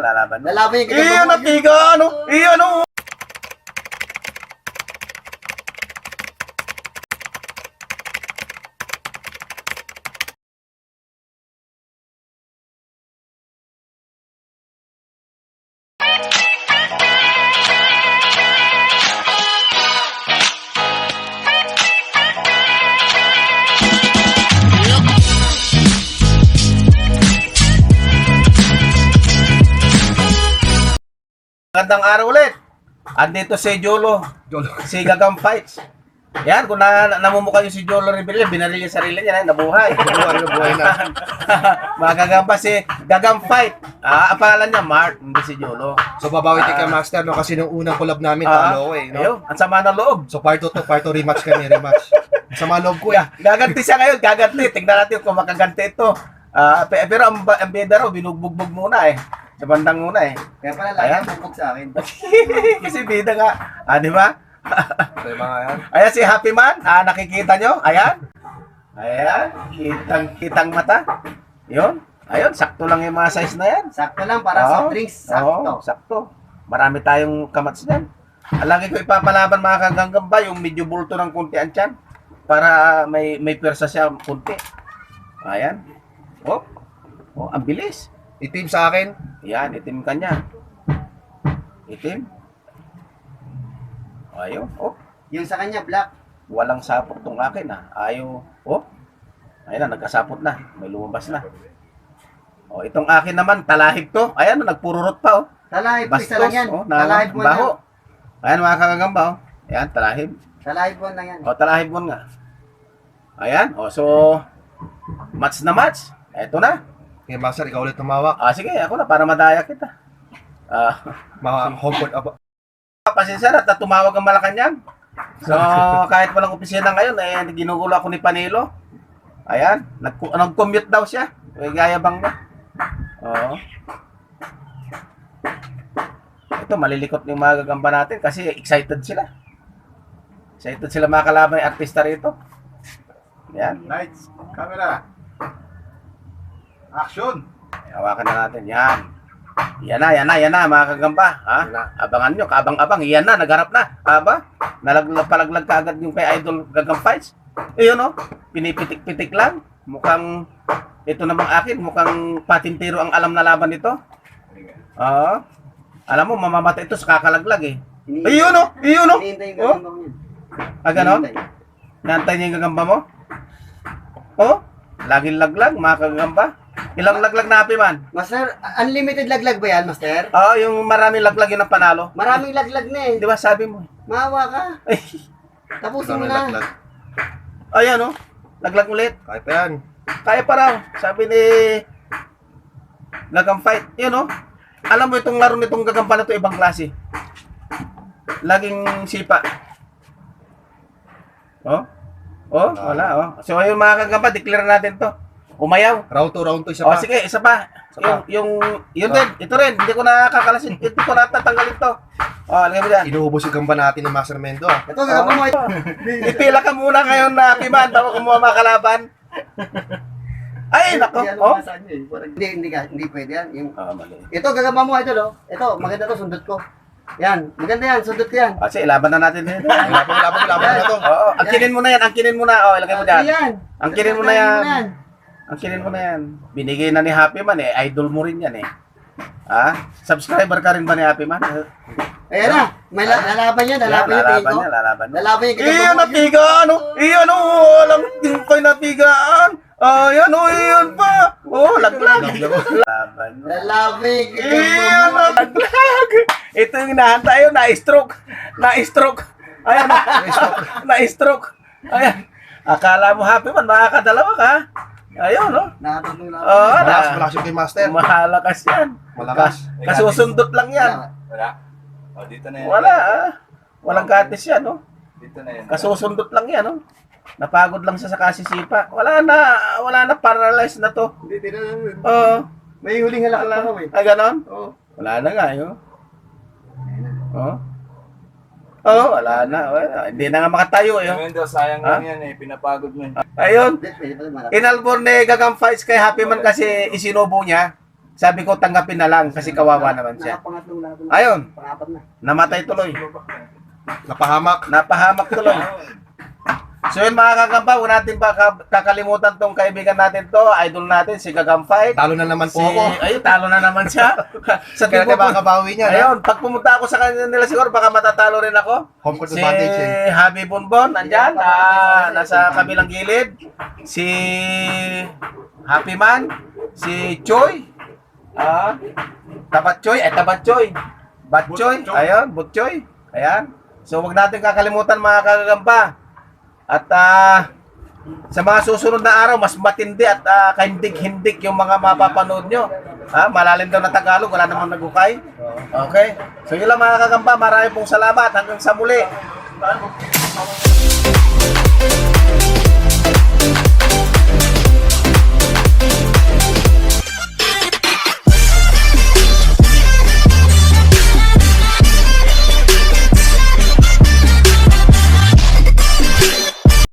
Lalaban. Lalaban yung Iyan gagamba na mo. tiga, ano? Iyan, ano? Magandang araw ulit. Andito si Jolo. Si Gagam Fights. Yan, kung namumukha yung si Jolo Revilla, binaril yung sarili niya, nabuhay. Nabuhay na. Mga Gagamba si Gagam Fight. Ang pangalan niya, Mark, hindi si Jolo. So babawi kay Master no kasi nung unang collab namin talo eh, no? Ayun, ang sama ng loob. So part 2 to part 2 rematch kami, rematch. Ang sama loob ko eh. Gaganti siya ngayon, gaganti. Tingnan natin kung makaganti ito. Pero ang beda raw, binugbog muna eh. Sa bandang muna eh. Kaya pala Ayan. lagi bubog sa akin. Kasi bida nga. Di ba? So yung mga yan. Ayan si Happy Man. Nakikita nyo? Ayan. Ayan. Kitang mata. Yun. Ayun, sakto lang yung mga size na yan. Sakto lang para sa drinks. Sakto. Oo, sakto. Marami tayong kamats dyan. Lagi ko ipapalaban mga kaganggamba, yung medyo bulto ng kunti ang tiyan. Para may pwersa siya kunti. Ayan. Oh, ang bilis. Itim sa akin. Yan, itim kanya. Itim. Ayaw. Oh, Yung sa kanya, black. walang sapot tong akin Ayaw. Oh. Ayun na, nagkasapot na. May lumabas na. Oh, itong akin naman, talahib to. Ayan, nagpururot pa oh. Talahib po, isa lang yan. Oh, Talahib mo baho. na. Ayan mga kagagamba oh. Ayan, talahib. Talahib mo na yan. Oh, talahib mo nga. Ayan, oh, so match na match. Eto na. Kay Master, ikaw ulit tumawak. Sige, ako na para madaya kita. Mga home court aba. Pasensya na, tumawag ang Malacanang. So, kahit walang opisina ngayon, ginugulo ako ni Panilo. Ayan, nag-commute daw siya. Gayabang na. Oo. Ito, malilikot yung mga gagamba natin kasi excited sila. Excited sila mga kalaban yung artista rito. Yan. Lights, camera, action! Hawakan na natin. Yan. Yan na, mga kagamba. Abangan nyo, kaabang-abang. Yan na, nagharap na. Palaglag ka agad yung kay Idol Gagam Fights. Yun o, pinipitik-pitik lang. Mukhang, ito namang akin, mukhang patintiro ang alam na laban nito. Alam mo, mamamatay ito sa kakalaglag eh. Ayun o! Hinihintay yung gagamba mo yan. Ganon? Hinihintay. Nantay niya yung gagamba mo? Oh, laging laglag, mga kagamba. Ilang laglag na Happy Man? Master, unlimited laglag ba yan, Master? Yung maraming laglag yun ang panalo. Maraming laglag na eh. Di ba sabi mo? Maawa ka. Ay, Tapusin mo Dami na. laglag. ayan oh, laglag ulit. Kaya pa yan. Kaya pa raw, sabi ni Gagam Fight. Yun oh, alam mo itong laro nitong Gagamba na to ibang klase. Laging sipa. Wala oh. So ayun mga Gagamba, declare natin to. Umayaw. Round 2 isa pa. Sige, isa pa. Yun din, ito rin, hindi ko nakakalasin, hindi ko natatanggalin to. Lagay mo dyan. Inuubos yung gamba natin ni Master Mendo ah. Ito, gagamba mo. Ipila ka muna ngayon na Happy Man bago kumuha mga kalaban. Ay, nako. Hindi pwede yan. Mali. Ito, gagamba mo, ito, no? Ito, maganda to, sundot ko. Yan, maganda yan, sundot ko yan. Sige, laban na natin dito. Laban na to. Angkinin mo na yan, angkinin mo na. Ilagay mo dyan. Yan. Angkinin mo na yan. Angkinin mo na yan. Binigay na ni Happy Man idol mo rin yan Subscriber ka rin ba ni Happy Man? Ayan na, may lalaban yan, lalaban yung tingin ko. Lalaban niya. Lalaban yung Iyan, gagamba mo. natigaan, alam din ko'y natigaan. Iyan pa. Laglag. Laban. Lalaban yung Iyan, gagamba mo. laglag. Ito yung hinahantay yun, na-stroke. Ayan, na-stroke. Ayan. Akala mo Happy Man, makakadalawa ka. Ayun, no? Nakatulong lang. Malakas yung kay Master. Malakas yan. Malakas. Kasusundot lang yan. Wala. Dito na yan. Wala, Walang gatis yan, no? Dito na yan. Kasusundot lang yan, no? Napagod lang siya sa kasisipa. Wala na, paralyzed na to. Hindi, tinanong. Oo. May huling halakot pa kami. Ganon? Oo. Wala na nga, yun. Wala na. Hindi na nga makatayo, yun. Mendo, sayang lang yan pinapagod mo Ayun. Pwede pa rin malapit. Inalbor ni Gagam Fights kay Happy Man kasi isinubo niya. Sabi ko, tanggapin na lang kasi kawawa naman siya. Nakapangatlong laban na. Ayun, Pangapat na. namatay tuloy. Napahamak. Napahamak tuloy. So yun mga kagamba, huwag natin pa kakalimutan tong kaibigan natin to, idol natin, si Gagam Fight. Talo na naman po ako. Ayun, talo na naman siya. Sa Kaya tipo tayo makabawi niya. Ayun, pag pumunta ako sa kanila nila siguro, baka matatalo rin ako. Home court Si advantage eh. Javi Bonbon, nandyan, nasa kabilang gilid. Si Happy Man, si Choi, Tabat Choi, Batchoy, ayun, Butchoy, ayan. So, wag natin kakalimutan mga kagagamba. At sa mga susunod na araw, mas matindi at kahindig-hindig yung mga mapapanood nyo. Malalim daw na Tagalog, wala namang nagukay. Okay? So yun lang mga kagamba, marami pong salamat. Hanggang sa muli.